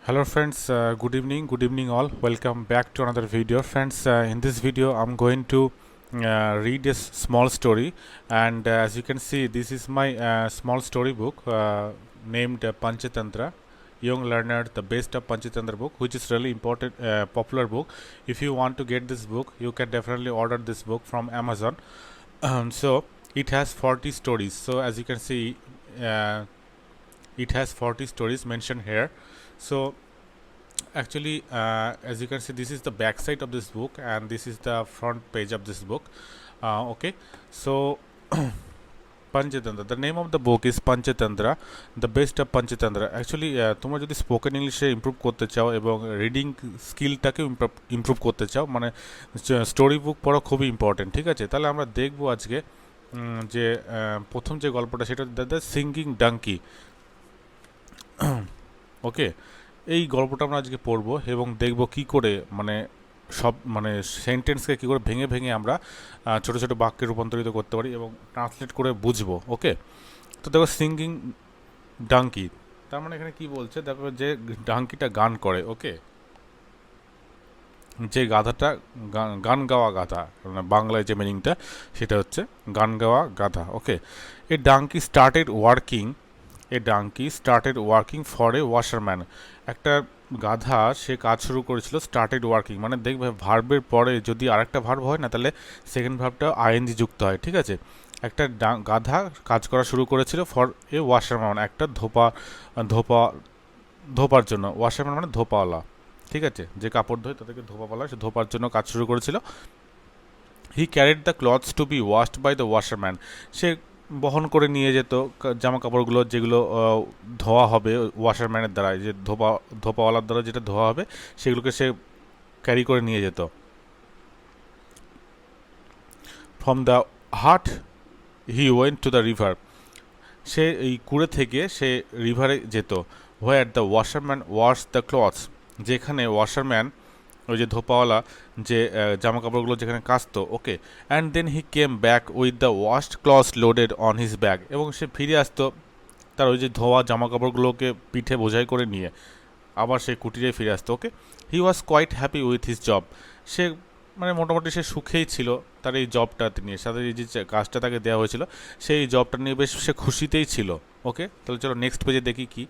Hello friends, good evening all. Welcome back to another video. Friends, in this video I'm going to read a small story, and as you can see, this is my small story book named Panchatantra. Young Learner, the best of Panchatantra book, which is really important, popular book. If you want to get this book, you can definitely order this book from Amazon. So it has 40 stories. So as you can see, it has 40 stories mentioned here. So actually, as you can see, this is the back side of this book and this is the front page of this book. Okay, so Panchatantra, the name of the book is Panchatantra, the best of Panchatantra. Actually, তোমরা যদি spoken ইংলিশে improve করতে চাও এবং reading স্কিলটাকে improve করতে চাও, মানে story book পড়া খুবই ইম্পর্টেন্ট। ঠিক আছে, তাহলে আমরা দেখব আজকে যে প্রথম যে গল্পটা সেটা দ্য সিঙ্গিং ডাঙ্কি। ওকে, এই গল্পটা আমরা আজকে পড়ব এবং দেখব কি করে সব সেন্টেন্সকে কী করে ভেঙে ভেঙে আমরা ছোটো ছোটো বাক্যে রূপান্তরিত করতে পারি এবং ট্রান্সলেট করে বুঝবো। ওকে, তো দেখো সিঙ্গিং ডাঙ্কি, তার মানে এখানে কি বলছে দেখো, যে ডাঙ্কিটা গান করে। ওকে, যে গাধাটা গান গাওয়া গাধা, বাংলায় যে মিনিংটা সেটা হচ্ছে গান গাওয়া গাধা। Okay, a donkey started working for a washerman. একটা গাধা সে কাজ শুরু করেছিল, স্টার্টেড ওয়ার্কিং মানে দেখবে ভার্বের পরে যদি আরেকটা ভার্ব হয় না তাহলে সেকেন্ড ভার্বটা আইএনজি যুক্ত হয়। ঠিক আছে, একটা গাধা কাজ করা শুরু করেছিল ফর এ ওয়াশারম্যান, একটা ধোপার জন্য। ওয়াশারম্যান মানে ধোপাওয়ালা। ঠিক আছে, যে কাপড় ধোয় তাদেরকে ধোপাওয়ালা, সে ধোপার জন্য কাজ শুরু করেছিল। He carried the clothes to be washed by the washerman, সে বহন করে নিয়ে যেত জামা কাপড়গুলো যেগুলো ধোয়া হবে ওয়াশারম্যানের দ্বারা, যে ধোপাওয়ালার দ্বারা যেটা ধোয়া হবে সেগুলোকে সে ক্যারি করে নিয়ে যেত। From the hut he went to the river, সে এই কুড়ে থেকে সে রিভারে যেত। Where the washerman wash the clothes, যেখানে ওয়াশারম্যান ওই যে ধোপাওয়ালা যে জামা কাপড়গুলো যেখানে কাচতো। Okay, and then he came back with the washed clothes loaded on his bag, এবং সে ফিরে আসতো তার ওই যে ধোয়া জামা কাপড়গুলোকে পিঠে বোঝাই করে নিয়ে আবার সেই কুটিরে ফিরে আসতো। Okay, he was quite happy with his job, সে মোটামুটি সে সুখেই ছিল তার এই জবটা নিয়ে, সাথে এই যে কাজটা তাকে দেওয়া হয়েছিল সেই জবটা নিয়ে বেশ সে খুশিতেই ছিল। ওকে, তাহলে চলো নেক্সট পেজে দেখি কি।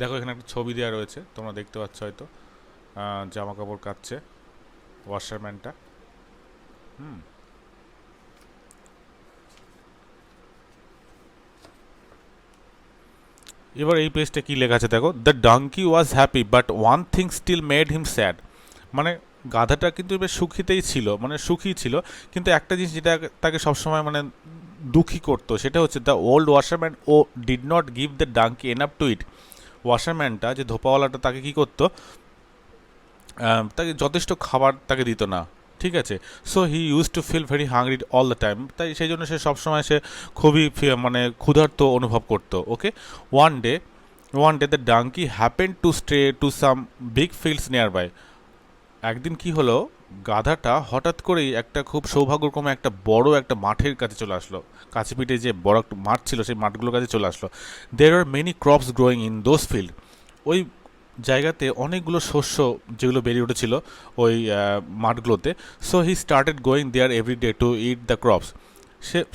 দেখো এখানে একটা ছবি দেওয়া রয়েছে, তোমরা দেখতে পাচ্ছ হয়তো, জামা কাপড় কাচ্ছে ওয়াশারম্যানটা। এবার এই পেজটা কি লেখা আছে দেখো, the donkey was happy but one thing still made him sad, মানে গাধাটা কিন্তু বেশ সুখীতেই ছিল, সুখী ছিল, কিন্তু একটা জিনিস যেটা তাকে সবসময় দুঃখী করতো সেটা হচ্ছে the old washerman who did not give the donkey enough to eat. ওয়াশারম্যানটা যে ধোপাওয়ালাটা তাকে কি করতো, তাকে যথেষ্ট খাবার তাকে দিত না। ঠিক আছে, so he use to feel very hungry all the time, তাই সেই জন্য সে সবসময় সে খুবই ক্ষুধার্ত অনুভব করতো। Okay, one day the donkey happen to stay to some big fields nearby, একদিন কি হলো, গাধাটা হঠাৎ করেই একটা খুব সৌভাগ্যক্রমে একটা বড় একটা মাঠের কাছে চলে আসলো, কাছে পিঠে যে বড় একটা মাঠ ছিল সেই মাঠগুলোর কাছে চলে আসলো। There are many crops growing in those field, ওই জায়গাতে অনেকগুলো শস্য যেগুলো বেরিয়ে উঠেছিল ওই মাঠগুলোতে। So he started going there every day to eat the crops,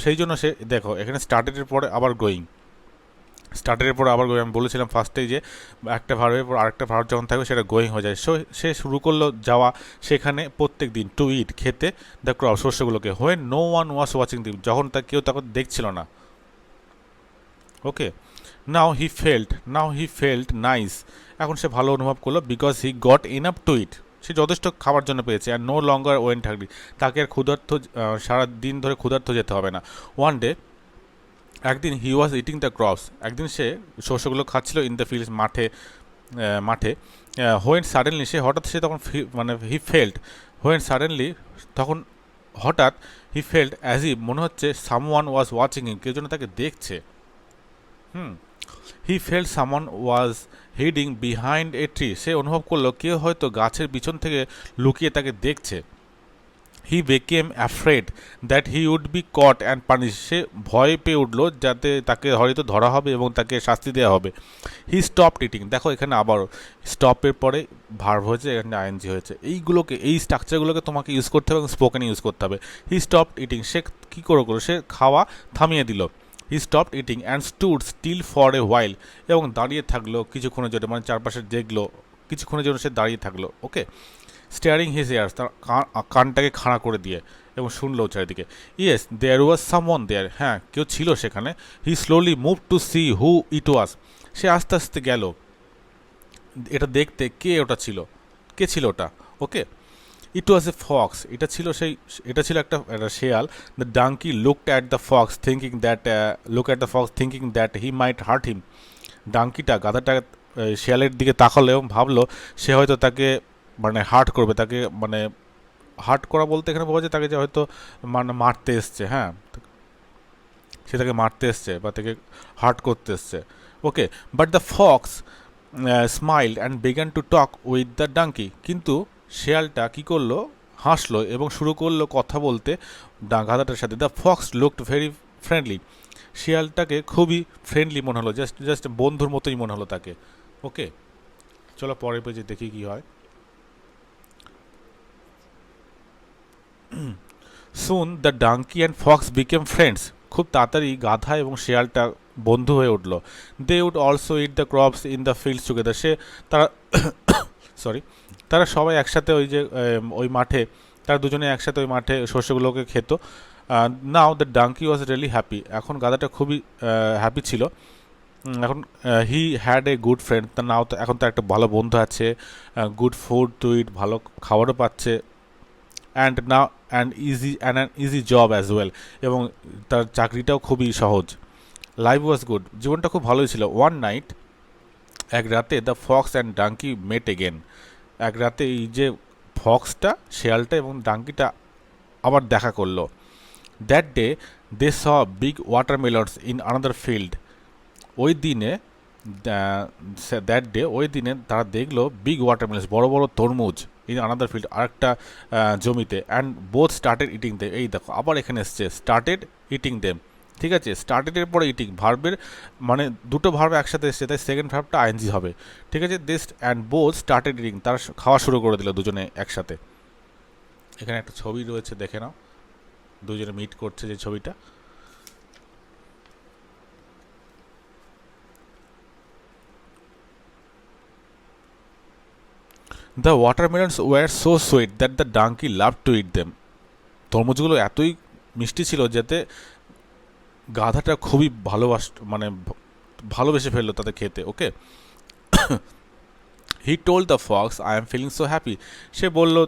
সেই জন্য সে দেখো এখানে স্টার্টেডের পরে আবার গোয়িং, আমি বলেছিলাম ফার্স্টেই যে একটা ভার্বের পর আরেকটা ভার্ব যখন থাকবে সেটা গোয়িং হয়ে যায়। সো সে শুরু করলো যাওয়া সেখানে প্রত্যেক দিন, টু ইট খেতে দ্য ক্রপ শস্যগুলোকে। When no one was watching them, যখন কেউ তাকে দেখছিল না। ওকে, নাও হি ফেল্ট নাইস, এখন সে ভালো অনুভব করলো, because he got enough to eat, সে যথেষ্ট খাবার জন্য পেয়েছে। আর নো লঙ্গার ওয়েন্ট হাংরি, তাকে আর সারা দিন ধরে ক্ষুধার্ত যেতে হবে না। ওয়ান ডে, একদিন হি ওয়াজ ইটিং দ্য ক্রপস, একদিন সে শস্যগুলো খাচ্ছিল ইন দ্য ফিল্ডস মাঠে। হোয়েন সাডেনলি, সে হঠাৎ সে তখন তখন হঠাৎ হি ফেল্ট অ্যাজ ই, মনে হচ্ছে সামওয়ান ওয়াজ ওয়াচিং হিম, কেউ যেন তাকে দেখছে। He felt someone was hiding behind a tree, সে অনুভব করলো কেউ হয়তো গাছের পিছন থেকে লুকিয়ে তাকে দেখছে। He became afraid that he would be caught and punish, সে ভয় পেয়ে উঠলো যাতে তাকে হয়তো ধরা হবে এবং তাকে শাস্তি দেওয়া হবে। হি স্টপড ইটিং, দেখো এখানে আবারও স্টপের পরে ভার্ব হয়েছে, এখানে আইএনজি হয়েছে। এইগুলোকে, এই স্ট্রাকচারগুলোকে তোমাকে ইউজ করতে হবে এবং স্পোকেন ইউজ করতে হবে। হি স্টপড ইটিং, সে কী করলো, সে খাওয়া থামিয়ে দিল। He stopped eating and stood still for a while, এবং দাঁড়িয়ে থাকলো কিছুক্ষণের জন্য, মানে চারপাশে দেখলো কিছুক্ষণের জন্য সে দাঁড়িয়ে থাকলো। ওকে, স্টেয়ারিং হিজ ইয়ার্স, তার কানটাকে খাড়া করে দিয়ে, এবং শুনলো চারিদিকে। ইয়েস দেয়ার ওয়াজ সামওয়ান দেয়ার, হ্যাঁ কেউ ছিল সেখানে। হি স্লোলি মুভ টু সি হু ইট ওয়াজ, সে আস্তে আস্তে গেল এটা দেখতে কে ওটা ছিল, কে ছিল ওটা। ওকে, ইট ওয়াজ এ ফক্স, এটা ছিল একটা শেয়াল। The donkey looked at the fox thinking that he might hurt him, ডাঙ্কিটা, গাধাটা শেয়ালের দিকে তাকালো এবং ভাবলো সে হয়তো তাকে মানে হার্ট করবে, তাকে মানে হার্ট করা বলতে এখানে বোঝা যায় তাকে যে হয়তো মানে মারতে এসছে, হ্যাঁ সে তাকে মারতে এসছে বা তাকে হার্ট করতে এসছে। Okay, but the fox smiled and began to talk with the donkey, কিন্তু শেয়ালটা কী করলো, হাসলো এবং শুরু করলো কথা বলতে গাধাটার সাথে। The fox looked very friendly, শিয়ালটাকে খুবই ফ্রেন্ডলি মনে হলো, জাস্ট বন্ধুর মতোই মনে হলো তাকে। ওকে, চলো পরের পেজে দেখি কি হয়। Soon the donkey and fox became friends, খুব তাড়াতাড়ি গাধা এবং শেয়ালটা বন্ধু হয়ে উঠল। They would also eat the crops in the fields together, তারা তারা সবাই একসাথে ওই মাঠে, তারা দুজনে একসাথে ওই মাঠে শস্যগুলোকে খেত। Now the donkey was really happy, এখন গাধাটা খুবই হ্যাপি ছিল। এখন he had a good friend, now এখন তার একটা ভালো বন্ধু আছে, গুড ফুড টু ইট, ভালো খাবারও পাচ্ছে, and an easy job as well, এবং তার চাকরিটাও খুবই সহজ। লাইফ ওয়াজ গুড, জীবনটা খুব ভালোই ছিল। ওয়ান নাইট, এক রাতে, the fox and donkey met again, এক রাতে এই যে ফক্সটা, শেয়ালটা এবং ডাঙ্কিটা আবার দেখা করলো। That day they saw big watermelons in another field, ওই দিনে তারা দেখলো বিগ ওয়াটারমেলনস, বড় বড় তরমুজ, ইন আনাদার ফিল্ড, আরেকটা জমিতে। And both started eating them, এই দেখো আবার এখানে এসছে স্টার্টেড ইটিং দেম, ঠিক আছে। স্টার্টেডের পরে ইটিং, ভার্বের মানে দুটো ভার্ব একসাথে এসছে, তাই সেকেন্ড ভার্বটা আইএনজি হবে, ঠিক আছে। This and both started eating, তারা খাওয়া শুরু করে দিল দুজনে একসাথে। এখানে একটা ছবি রয়েছে, দেখে নাও, দুজনে মিট করছে যে ছবিটা। The watermelons were so sweet that the donkey love to eat them, তরমুজগুলো এতই মিষ্টি ছিল যাতে গাধাটা খুবই ভালোবেসে ফেললো তাদের খেতে। Okay, he told the fox I am feeling so happy, সে বললো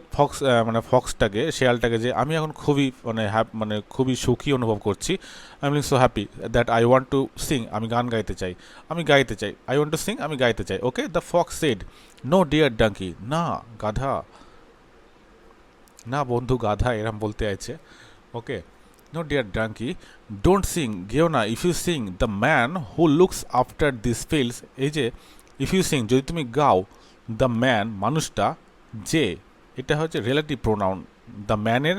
ফক্সটাকে, শেয়ালটাকে, যে আমি এখন খুবই খুবই সুখী অনুভব করছি। I am feeling so happy that I want to sing, আমি গান গাইতে চাই, আই ওয়ান্ট টু সিং, আমি গাইতে চাই। Okay, the fox said no dear donkey, না গাধা, না বন্ধু গাধা, এরম বলতে আছে। Okay, no dear donkey don't sing, গেও না। If you sing the man who looks after this fields, এই যে ইফ ইউ সিং, যদি তুমি গাও, দ্য ম্যান, মানুষটা, যে, এটা হচ্ছে রিলেটিভ প্রোনাউন, দ্য ম্যানের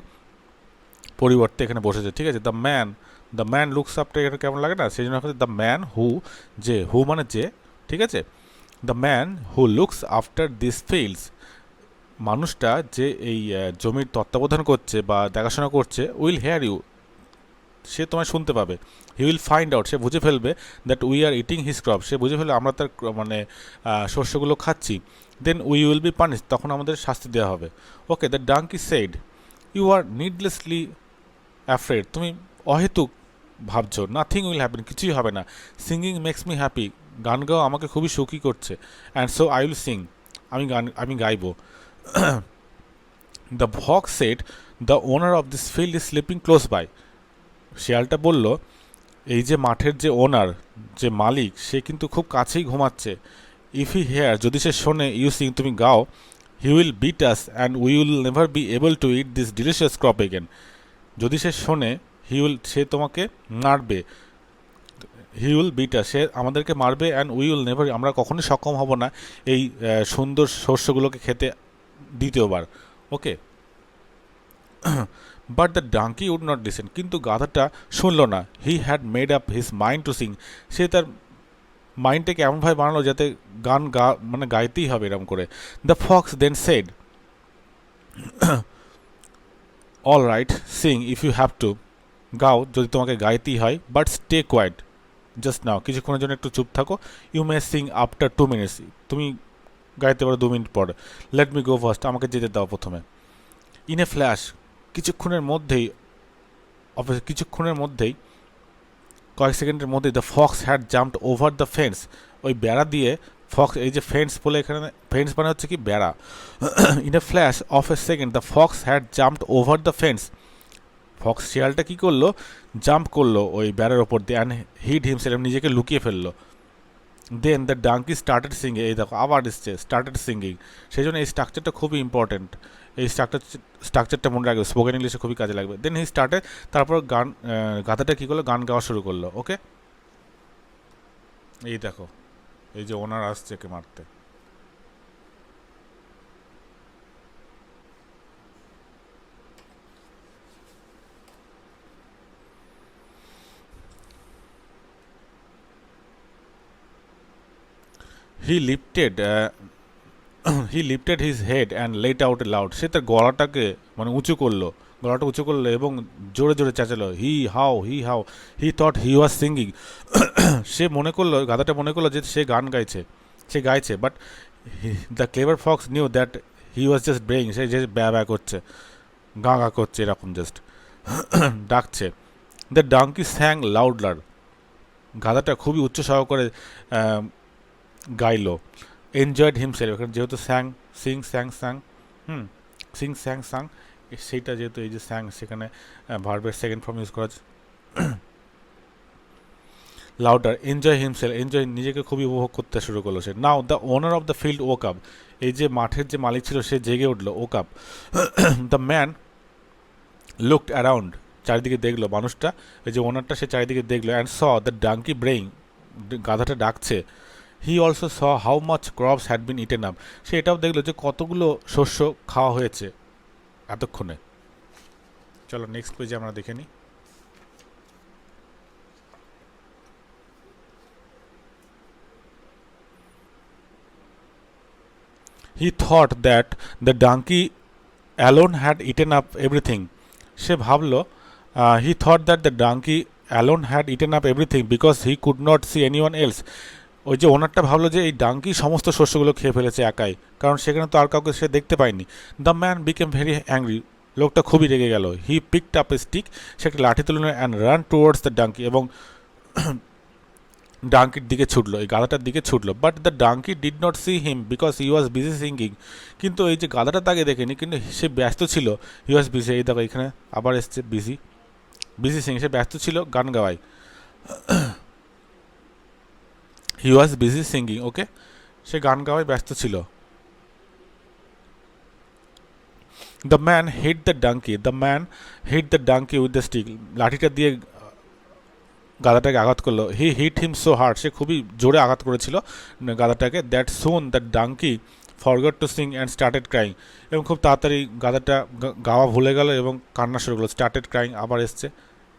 পরিবর্তে এখানে বসেছে, ঠিক আছে। দ্য ম্যান লুকস আফটার, এটা কেমন লাগে না, সেই জন্য হচ্ছে দ্য ম্যান হু, যে, হু মানে যে, ঠিক আছে। The man who looks after this fields, মানুষটা যে এই জমির তত্ত্বাবধান করছে বা দেখাশোনা করছে, উইল হেয়ার ইউ, সে তোমায় শুনতে পাবে। হি উইল ফাইন্ড আউট, সে বুঝে ফেলবে, that we are eating his crop, সে বুঝে ফেলবে আমরা তার শস্যগুলো খাচ্ছি। Then we will be punish, তখন আমাদের শাস্তি দেওয়া হবে। Okay, the donkey said you are needlessly afraid, তুমি অহেতুক ভাবছো। নাথিং উইল হ্যাপেন, কিছুই হবে না। সিঙ্গিং মেক্স মি হ্যাপি, গান গাওয়া আমাকে খুবই সুখী করছে। And so I will sing, আমি গাইবো। The fox said the owner of this field is sleeping close by, শেয়ালটা বলল এই যে মাঠের যে ওনার, যে মালিক, সে কিন্তু খুব কাছেই ঘুমাচ্ছে। ইফ হি হেয়ার, যদি সে শোনে, ইউ সিং, তুমি গাও, he will beat us and we will never be able to it this delicious crop again, যদি সে শোনে, সে তোমাকে মারবে, হি উইল বিট আস, সে আমাদেরকে মারবে, অ্যান্ড উই উইল নেভার, আমরা কখনোই সক্ষম হব না এই সুন্দর শস্যগুলোকে খেতে দ্বিতীয়বার। Okay, but the donkey would not listen, কিন্তু গাধাটা শুনলো না। He had made up his mind to sing, সে তার মাইন্ডটাকে এমনভাবে বানালো যাতে গান মানে গাইতেই হবে এরকম করে। The fox then said, all right, sing if you have to, গাও যদি তোমাকে গাইতেই হয়, but stay quiet just now, কিছুক্ষণের জন্য একটু চুপ থাকো। You may sing after 2 minutes, তুমি গাইতে পারো 2 মিনিট পরে। লেট মি গো ফার্স্ট, আমাকে যেতে দাও প্রথমে। ইন এ ফ্ল্যাশ, কিছুক্ষণের মধ্যেই কয়েক সেকেন্ডের মধ্যেই the fox had jumped over the fence, ওই বেড়া দিয়ে ফক্স, এই যে ফেন্স বলে এখানে ফেন্স মানে হচ্ছে কি বেড়া। In a flash of a second the fox had jumped over the fence, fox শিয়ালটা কী করলো, জাম্প করলো ওই বেড়ার ওপর দিয়ে, অ্যান্ড হিড হিমসেলফ, নিজেকে লুকিয়ে ফেললো। দেন দ্য ডাঙ্কি স্টার্টেড সিঙ্গিং, এই দেখো আবার এসছে স্টার্টেড সিঙ্গিং, সেই জন্য এই স্ট্রাকচারটা খুবই ইম্পর্টেন্ট, এই স্ট্রাকচারটা মনে রাখবে, স্পোকেন ইংলিশে খুবই কাজে লাগবে। দেন হি স্টার্টেড, তারপর গাধাটা কী করলো, গান গাওয়া শুরু করলো। ওকে, এই দেখো এই যে ওনার আসছে একে মারতে। He lifted his head and let out loud, সে তার গলাটা উঁচু করলো এবং জোরে জোরে চেঁচালো, hee haw, he thought he was singing, গাধাটা মনে করলো যে সে গাইছে, but the clever fox knew that he was just braying, সে যে ব্যা করছে, গা করছে এরকম জাস্ট ডাকছে। দ্য ডাঙ্কি স্যাং লাউডলার, গাধাটা খুবই উচ্চ সহকারে গাইলো। এনজয়েড হিমসেলফ, এখানে যেহেতু সিং স্যাং, সেইটা যেহেতু এই যে স্যাং, সেখানে ভার্বের সেকেন্ড ফর্ম ইউজ করা আছে। লাউডার, এনজয় হিমসেলফ, নিজেকে খুবই উপভোগ করতে শুরু করলো সে। Now the owner of the field woke up, এই যে মাঠের যে মালিক ছিল সে জেগে উঠলো, woke up. The man looked around, চারিদিকে দেখলো মানুষটা, এই যে ওনারটা সে চারিদিকে দেখলো, and saw the donkey braying, গাধাটা ডাকছে। He also saw how much crops had been eaten up, সে এটাও দেখলো যে কতগুলো শস্য খাওয়া হয়েছে এতক্ষণে। চলো নেক্সট পেজে আমরা দেখে নিই। He thought that the donkey alone had eaten up everything, সে ভাবলো, he thought that the donkey alone had eaten up everything because he could not see anyone else, ওই যে ওনারটা ভাবলো যে এই ডাঙ্কি সমস্ত শস্যগুলো খেয়ে ফেলেছে একাই, কারণ সেখানে তো আর কাউকে সে দেখতে পায়নি। The man became very angry, লোকটা খুবই রেগে গেল। He picked up a stick, সে একটা লাঠি তুলে নিল, and run towards the donkey, এবং ডাঙ্কির দিকে ছুটলো, এই গাধাটার দিকে ছুটলো। But the donkey did not see him because he was busy singing, কিন্তু এই যে গাধাটা তাকে দেখেনি, কিন্তু সে ব্যস্ত ছিল। হি ওয়াজ বিজি, এই দেখো এখানে আবার এসছে বিজি সিং, সে ব্যস্ত ছিল গান গাওয়ায়। হি ওয়াজ বিজি সিঙ্গিং, ওকে, সে গান গাওয়ায় ব্যস্ত ছিল। The man hit the donkey with the stick, লাঠিটা দিয়ে গাধাটাকে আঘাত করলো। He hit him so hard, সে খুবই জোরে আঘাত করেছিল গাধাটাকে। That soon the donkey forgot to sing and started crying, এবং খুব তাড়াতাড়ি গাধাটা গাওয়া ভুলে গেল এবং কান্না শুরু করলো। স্টার্টেড ক্রাইং আবার এসছে,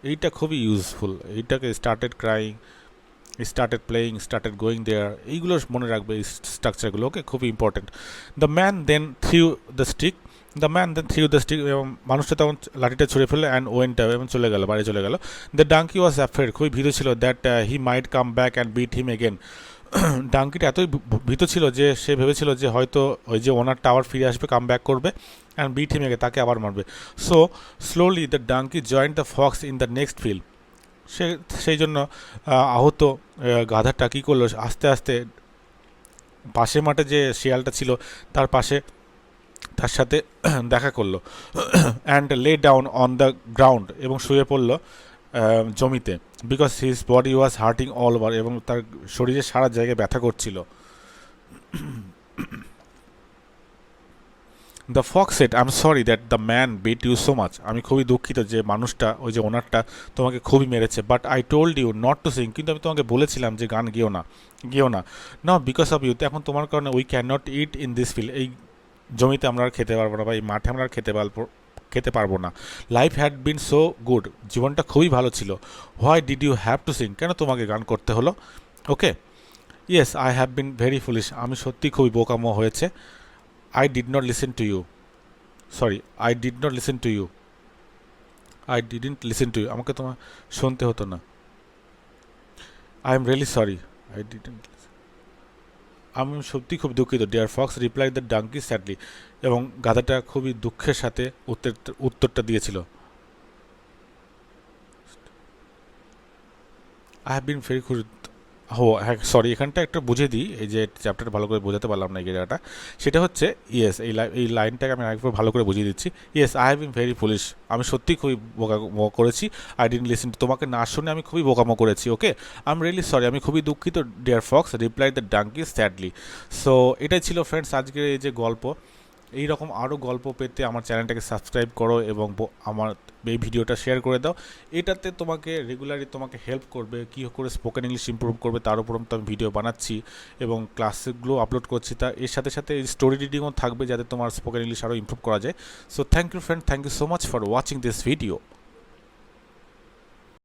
এইটা খুবই ইউজফুল, এইটাকে started crying, started playing, started going there, এইগুলো মনে রাখবে এই স্ট্রাকচারগুলো, ওকে, খুবই important. The man then threw the stick, এবং মানুষটা তখন লাঠিটা ছুঁড়ে ফেলে, অ্যান্ড ওয়েন্ট এবং চলে গেল, বাড়ি চলে গেল। দ্য ডাঙ্কি ওয়াজ অ্যাফ্রেড, খুবই ভীত ছিল, that he might come back and beat him again, ডাঙ্কিটা এতই ভীত ছিল যে সে ভেবেছিল যে হয়তো ওই যে ওনারটা আবার ফিরে আসবে, কাম ব্যাক করবে, অ্যান্ড বিট হিম এগেন, তাকে আবার মারবে। So slowly the donkey joined the fox in the next field, সেই জন্য আহত গাধাটা কী করলো, আস্তে আস্তে পাশের মাঠে যে শিয়ালটা ছিল তার সাথে দেখা করলো। And lay down on the ground, এবং শুয়ে পড়লো জমিতে। Because his body was hurting all over, এবং তার শরীরে সারা জায়গায় ব্যথা করছিল। The fox said, I am sorry that the man beat you so much, আমি খুবই দুঃখিত যে মানুষটা, ওই যে ওনারটা তোমাকে খুবই মেরেছে। But I told you not to sing, কিন্তু আমি তোমাকে বলেছিলাম যে গান গিয়েও না। নাও বিকজ অফ ইউ, এখন তোমার কারণে we can not it in this field, এই জমিতে আমরা আর খেতে পারবো না, বা এই মাঠে আমরা আর খেতে খেতে পারবো না। Life had been so good, জীবনটা খুবই ভালো ছিল। Why did you have to sing, কেন তোমাকে গান করতে হলো? Okay, yes I have been very foolish, আমি সত্যি খুবই বোকামো হয়েছে। I did not listen to you, sorry I did not listen to you, I didn't listen to you, আমাকে তোমার শুনতে হতো না। I am really sorry, I didn't, আমি সত্যি খুব দুঃখিত। Dear fox reply the donkey sadly, এবং গাধাটা খুবই দুঃখের সাথে উত্তরটা দিয়েছিল। আই হ্যাভ বিন ভেরি খুশি, হো হ্যাঁ সরি এখানটা একটা বুঝে দিই, এই যে চ্যাপ্টারটা ভালো করে বোঝাতে পারলাম না এই জায়গাটা, সেটা হচ্ছে ইয়েস, এই লাইনটাকে আমি আরেকবার ভালো করে বুঝিয়ে দিচ্ছি। Yes I have been very foolish, আমি সত্যিই খুবই বোকামো করেছি। আই ডিডন্ট লিসেন, তোমাকে না শুনে আমি খুবই বোকামো করেছি। Okay, I am really sorry, আমি খুবই দুঃখিত। Dear fox reply the donkey sadly. So এটাই ছিল ফ্রেন্ডস আজকের এই যে গল্প। এই রকম আরও গল্প পেতে আমার চ্যানেলটাকে সাবস্ক্রাইব করো এবং আমার এই ভিডিওটা শেয়ার করে দাও। এটাতে তোমাকে রেগুলারলি তোমাকে হেল্প করবে, কী করে স্পোকেন ইংলিশ ইমপ্রুভ করবে তার উপর তো আমি ভিডিও বানাচ্ছি এবং ক্লাসগুলো আপলোড করছি। তা এর সাথে সাথে স্টোরি রিডিংও থাকবে যাতে তোমার স্পোকেন ইংলিশ আরও ইমপ্রুভ করা যায়। So thank you friend, thank you so much for watching this video.